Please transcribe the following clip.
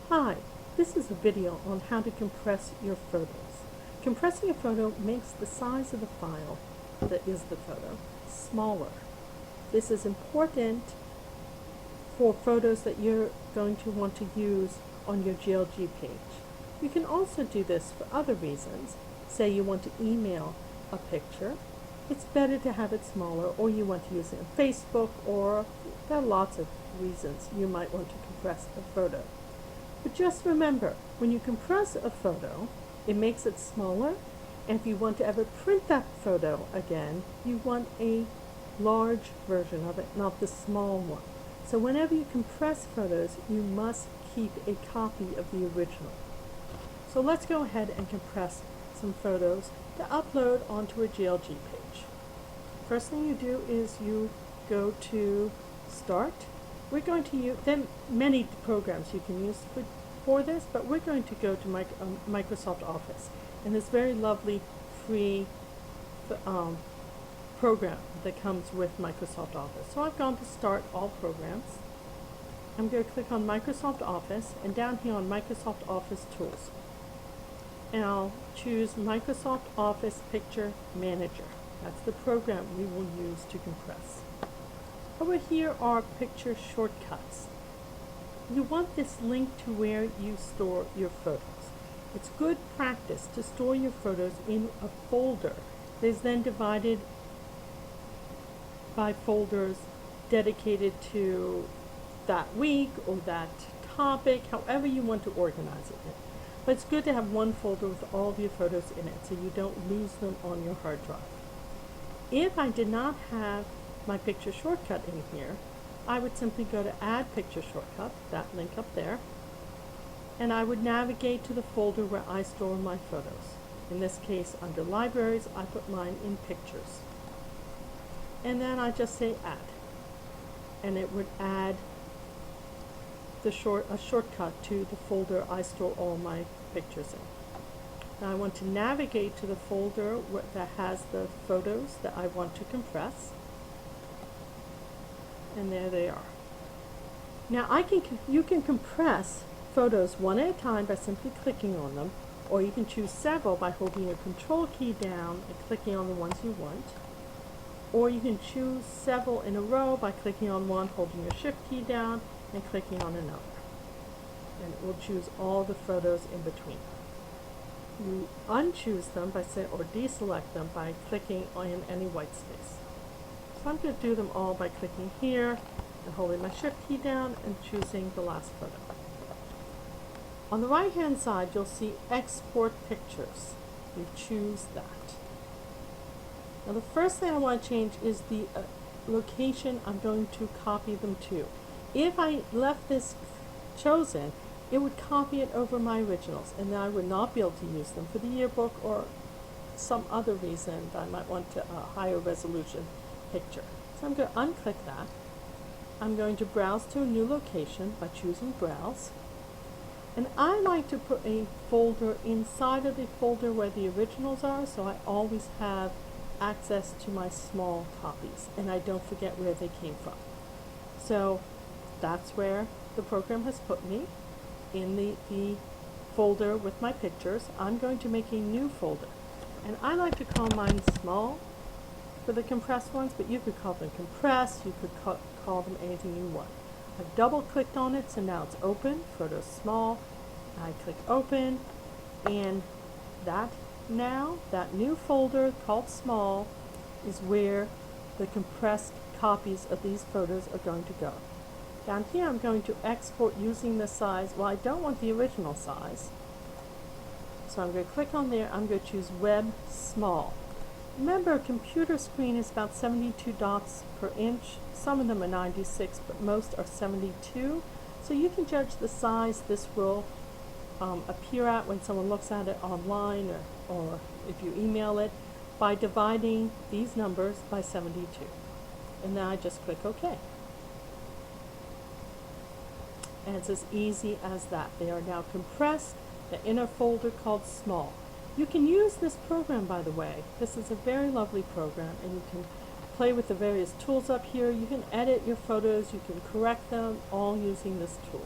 Hi, this is a video on how to compress your photos. Compressing a photo makes the size of the file that is the photo smaller. This is important for photos that you're going to want to use on your GLG page. You can also do this for other reasons. Say you want to email a picture. It's better to have it smaller, or you want to use it on Facebook, or there are lots of reasons you might want to compress a photo. But just remember, when you compress a photo, it makes it smaller, and if you want to ever print that photo again, you want a large version of it, not the small one. So whenever you compress photos, you must keep a copy of the original. So let's go ahead and compress some photos to upload onto a GLG page. First thing you do is you go to Start. We're going to use, there are many programs you can use for this, but we're going to go to Microsoft Office, and this very lovely free program that comes with Microsoft Office. So I've gone to Start All Programs. I'm going to click on Microsoft Office, and down here on Microsoft Office Tools, and I'll choose Microsoft Office Picture Manager. That's the program we will use to compress. Over here are picture shortcuts. You want this linked to where you store your photos. It's good practice to store your photos in a folder that is then divided by folders dedicated to that week or that topic, however you want to organize it. But it's good to have one folder with all of your photos in it so you don't lose them on your hard drive. If I did not have my picture shortcut in here, I would simply go to Add Picture Shortcut, that link up there, and I would navigate to the folder where I store my photos. In this case, under Libraries, I put mine in Pictures. And then I just say Add, and it would add a shortcut to the folder I store all my pictures in. Now I want to navigate to the folder that has the photos that I want to compress. And there they are. Now you can compress photos one at a time by simply clicking on them, or you can choose several by holding your Control key down and clicking on the ones you want. Or you can choose several in a row by clicking on one, holding your Shift key down, and clicking on another. And it will choose all the photos in between. You unchoose them or deselect them by clicking on any white space. So I'm going to do them all by clicking here and holding my Shift key down and choosing the last photo. On the right hand side, you'll see Export Pictures. You choose that. Now the first thing I want to change is the location I'm going to copy them to. If I left this chosen, it would copy it over my originals, and then I would not be able to use them for the yearbook or some other reason that I might want a higher resolution picture. So I'm going to unclick that. I'm going to browse to a new location by choosing Browse. And I like to put a folder inside of the folder where the originals are, so I always have access to my small copies and I don't forget where they came from. So that's where the program has put me, in the folder with my pictures. I'm going to make a new folder, and I like to call mine Small for the compressed ones, but you could call them compressed, you could call them anything you want. I've double clicked on it, so now it's open, Photos Small. I click Open, and that new folder called Small is where the compressed copies of these photos are going to go. Down here I'm going to export using the size. Well, I don't want the original size, so I'm going to click on there. I'm going to choose Web Small. Remember, a computer screen is about 72 dots per inch. Some of them are 96, but most are 72. So you can judge the size this will appear at when someone looks at it online, or if you email it, by dividing these numbers by 72. And then I just click OK. And it's as easy as that. They are now compressed, they're in a folder called Small. You can use this program, by the way. This is a very lovely program, and you can play with the various tools up here. You can edit your photos, you can correct them, all using this tool.